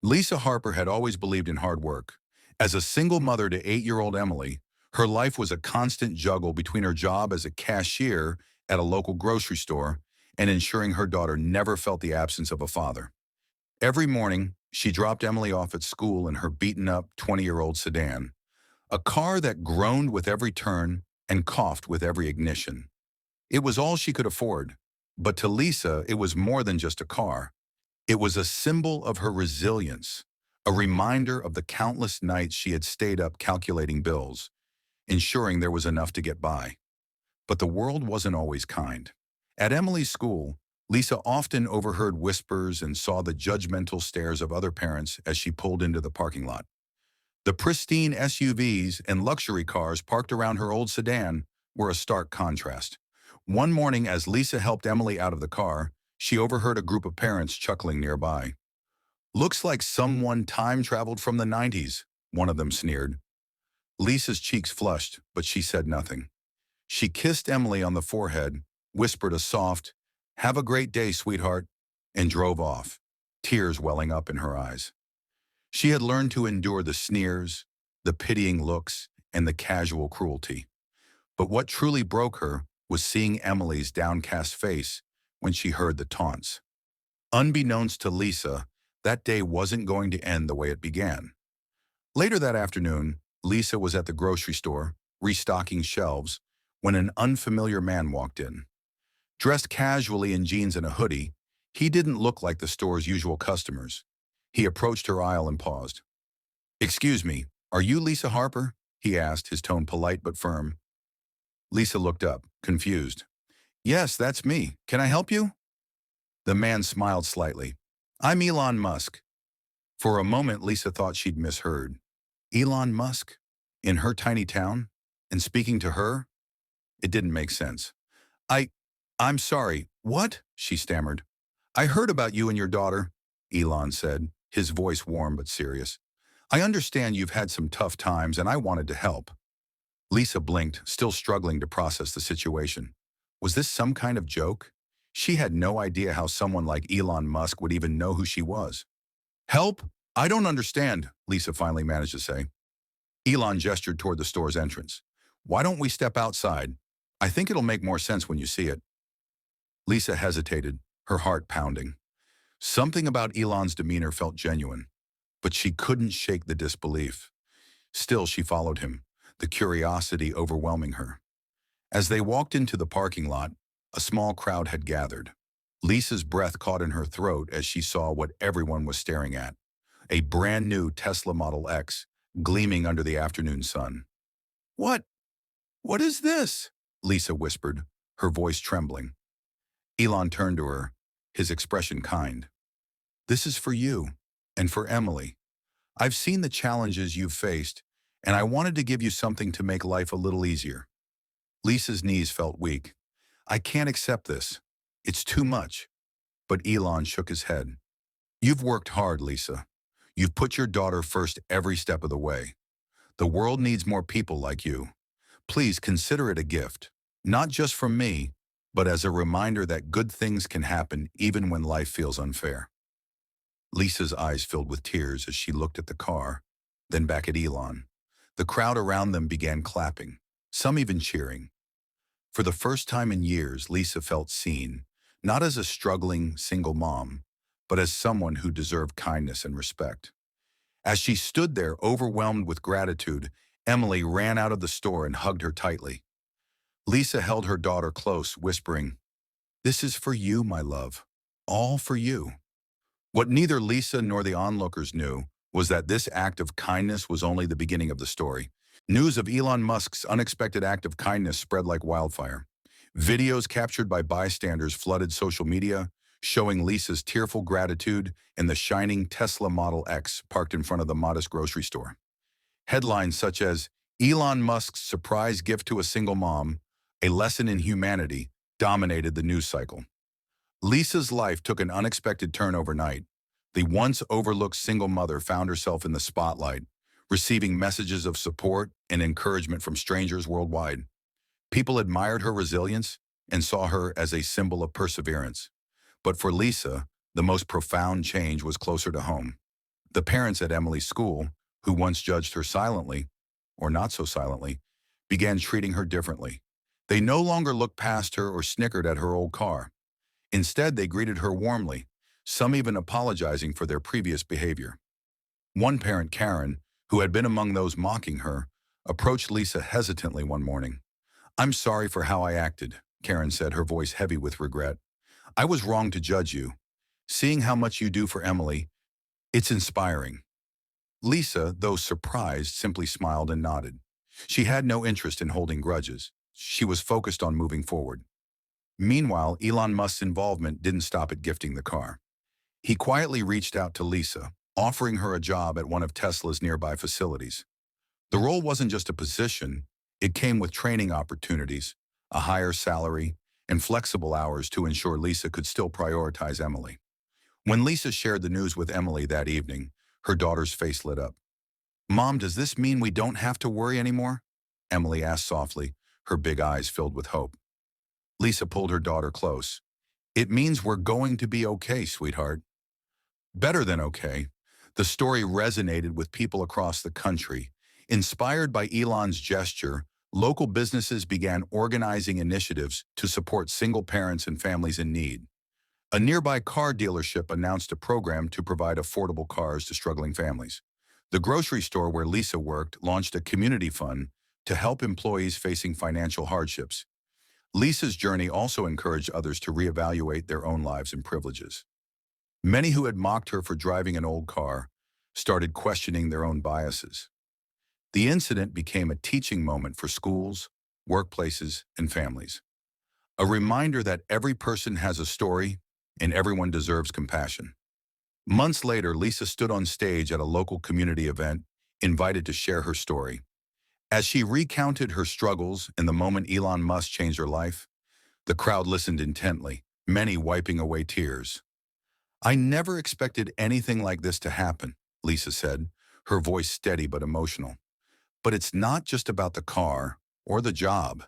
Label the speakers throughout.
Speaker 1: Lisa Harper had always believed in hard work. As a single mother to 8-year-old Emily, her life was a constant juggle between her job as a cashier at a local grocery store and ensuring her daughter never felt the absence of a father. Every morning, she dropped Emily off at school in her beaten-up 20-year-old sedan, a car that groaned with every turn and coughed with every ignition. It was all she could afford, but to Lisa, it was more than just a car. It was a symbol of her resilience, a reminder of the countless nights she had stayed up calculating bills, ensuring there was enough to get by. But the world wasn't always kind. At Emily's school, Lisa often overheard whispers and saw the judgmental stares of other parents as she pulled into the parking lot. The pristine SUVs and luxury cars parked around her old sedan were a stark contrast. One morning, as Lisa helped Emily out of the car, she overheard a group of parents chuckling nearby. "Looks like someone time-traveled from the 90s, one of them sneered. Lisa's cheeks flushed, but she said nothing. She kissed Emily on the forehead, whispered a soft, "Have a great day, sweetheart," and drove off, tears welling up in her eyes. She had learned to endure the sneers, the pitying looks, and the casual cruelty. But what truly broke her was seeing Emily's downcast face when she heard the taunts. Unbeknownst to Lisa, that day wasn't going to end the way it began. Later that afternoon, Lisa was at the grocery store, restocking shelves, when an unfamiliar man walked in. Dressed casually in jeans and a hoodie, he didn't look like the store's usual customers. He approached her aisle and paused. "Excuse me, are you Lisa Harper?" he asked, his tone polite but firm. Lisa looked up, confused. "Yes, that's me. Can I help you?" The man smiled slightly. "I'm Elon Musk." For a moment, Lisa thought she'd misheard. Elon Musk? In her tiny town? And speaking to her? It didn't make sense. I, I'm sorry, what?" she stammered. "I heard about you and your daughter," Elon said, his voice warm but serious. "I understand you've had some tough times and I wanted to help." Lisa blinked, still struggling to process the situation. Was this some kind of joke? She had no idea how someone like Elon Musk would even know who she was. "Help? I don't understand," Lisa finally managed to say. Elon gestured toward the store's entrance. "Why don't we step outside? I think it'll make more sense when you see it." Lisa hesitated, her heart pounding. Something about Elon's demeanor felt genuine, but she couldn't shake the disbelief. Still, she followed him, the curiosity overwhelming her. As they walked into the parking lot, a small crowd had gathered. Lisa's breath caught in her throat as she saw what everyone was staring at, a brand new Tesla Model X, gleaming under the afternoon sun. "What? What is this?" Lisa whispered, her voice trembling. Elon turned to her, his expression kind. "This is for you, and for Emily. I've seen the challenges you've faced, and I wanted to give you something to make life a little easier." Lisa's knees felt weak. "I can't accept this. It's too much." But Elon shook his head. "You've worked hard, Lisa. You've put your daughter first every step of the way. The world needs more people like you. Please consider it a gift, not just from me, but as a reminder that good things can happen even when life feels unfair." Lisa's eyes filled with tears as she looked at the car, then back at Elon. The crowd around them began clapping, some even cheering. For the first time in years, Lisa felt seen, not as a struggling single mom, but as someone who deserved kindness and respect. As she stood there overwhelmed with gratitude, Emily ran out of the store and hugged her tightly. Lisa held her daughter close, whispering, "This is for you, my love. All for you." What neither Lisa nor the onlookers knew was that this act of kindness was only the beginning of the story. News of Elon Musk's unexpected act of kindness spread like wildfire. Videos captured by bystanders flooded social media, showing Lisa's tearful gratitude and the shining Tesla Model X parked in front of the modest grocery store. Headlines such as, "Elon Musk's surprise gift to a single mom, a lesson in humanity," dominated the news cycle. Lisa's life took an unexpected turn overnight. The once overlooked single mother found herself in the spotlight, receiving messages of support and encouragement from strangers worldwide. People admired her resilience and saw her as a symbol of perseverance. But for Lisa, the most profound change was closer to home. The parents at Emily's school, who once judged her silently, or not so silently, began treating her differently. They no longer looked past her or snickered at her old car. Instead, they greeted her warmly, some even apologizing for their previous behavior. One parent, Karen, who had been among those mocking her, approached Lisa hesitantly one morning. "I'm sorry for how I acted," Karen said, her voice heavy with regret. "I was wrong to judge you. Seeing how much you do for Emily, it's inspiring." Lisa, though surprised, simply smiled and nodded. She had no interest in holding grudges. She was focused on moving forward. Meanwhile, Elon Musk's involvement didn't stop at gifting the car. He quietly reached out to Lisa, offering her a job at one of Tesla's nearby facilities. The role wasn't just a position, it came with training opportunities, a higher salary, and flexible hours to ensure Lisa could still prioritize Emily. When Lisa shared the news with Emily that evening, her daughter's face lit up. "Mom, does this mean we don't have to worry anymore?" Emily asked softly, her big eyes filled with hope. Lisa pulled her daughter close. "It means we're going to be okay, sweetheart." Better than okay. The story resonated with people across the country. Inspired by Elon's gesture, local businesses began organizing initiatives to support single parents and families in need. A nearby car dealership announced a program to provide affordable cars to struggling families. The grocery store where Lisa worked launched a community fund to help employees facing financial hardships. Lisa's journey also encouraged others to reevaluate their own lives and privileges. Many who had mocked her for driving an old car started questioning their own biases. The incident became a teaching moment for schools, workplaces, and families. A reminder that every person has a story and everyone deserves compassion. Months later, Lisa stood on stage at a local community event, invited to share her story. As she recounted her struggles and the moment Elon Musk changed her life, the crowd listened intently, many wiping away tears. "I never expected anything like this to happen," Lisa said, her voice steady but emotional. "But it's not just about the car or the job.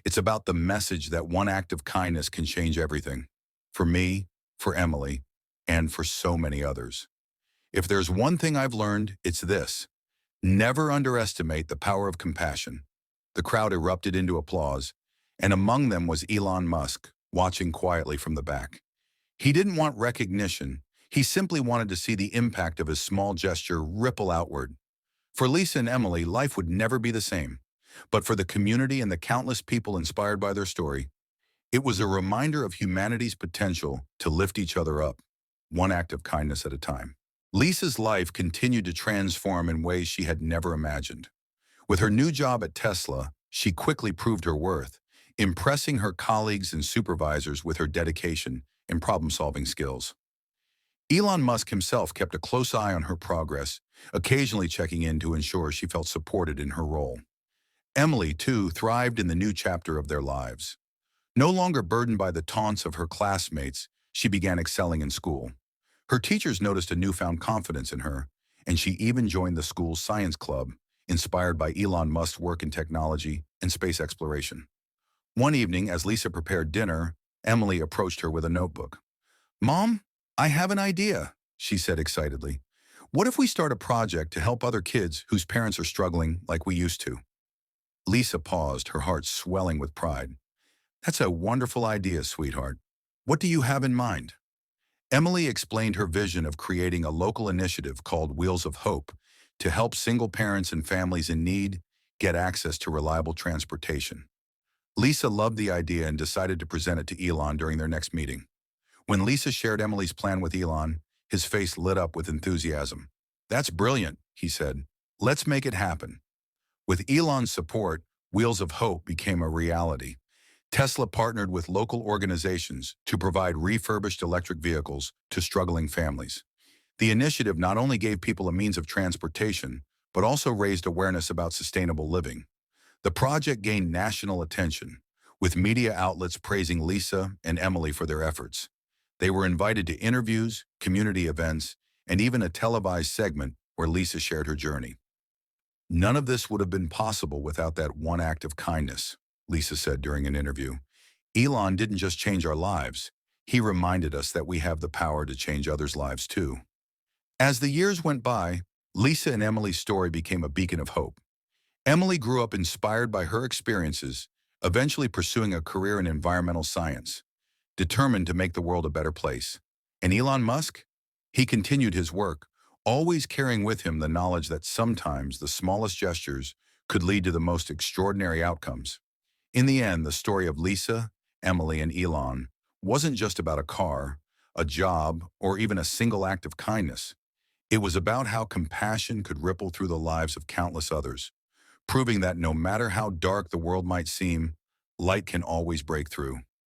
Speaker 1: It's about the message that one act of kindness can change everything. For me, for Emily, and for so many others. If there's one thing I've learned, it's this. Never underestimate the power of compassion." The crowd erupted into applause, and among them was Elon Musk, watching quietly from the back. He didn't want recognition. He simply wanted to see the impact of his small gesture ripple outward. For Lisa and Emily, life would never be the same. But for the community and the countless people inspired by their story, it was a reminder of humanity's potential to lift each other up, one act of kindness at a time. Lisa's life continued to transform in ways she had never imagined. With her new job at Tesla, she quickly proved her worth, impressing her colleagues and supervisors with her dedication and problem-solving skills. Elon Musk himself kept a close eye on her progress, occasionally checking in to ensure she felt supported in her role. Emily, too, thrived in the new chapter of their lives. No longer burdened by the taunts of her classmates, she began excelling in school. Her teachers noticed a newfound confidence in her, and she even joined the school's science club, inspired by Elon Musk's work in technology and space exploration. One evening, as Lisa prepared dinner, Emily approached her with a notebook. "Mom, I have an idea," she said excitedly. "What if we start a project to help other kids whose parents are struggling like we used to?" Lisa paused, her heart swelling with pride. "That's a wonderful idea, sweetheart. What do you have in mind?" Emily explained her vision of creating a local initiative called Wheels of Hope to help single parents and families in need get access to reliable transportation. Lisa loved the idea and decided to present it to Elon during their next meeting. When Lisa shared Emily's plan with Elon, his face lit up with enthusiasm. "That's brilliant," he said. "Let's make it happen." With Elon's support, Wheels of Hope became a reality. Tesla partnered with local organizations to provide refurbished electric vehicles to struggling families. The initiative not only gave people a means of transportation, but also raised awareness about sustainable living. The project gained national attention, with media outlets praising Lisa and Emily for their efforts. They were invited to interviews, community events, and even a televised segment where Lisa shared her journey. "None of this would have been possible without that one act of kindness," Lisa said during an interview. "Elon didn't just change our lives. He reminded us that we have the power to change others' lives too." As the years went by, Lisa and Emily's story became a beacon of hope. Emily grew up inspired by her experiences, eventually pursuing a career in environmental science, determined to make the world a better place. And Elon Musk? He continued his work, always carrying with him the knowledge that sometimes the smallest gestures could lead to the most extraordinary outcomes. In the end, the story of Lisa, Emily, and Elon wasn't just about a car, a job, or even a single act of kindness. It was about how compassion could ripple through the lives of countless others, proving that no matter how dark the world might seem, light can always break through.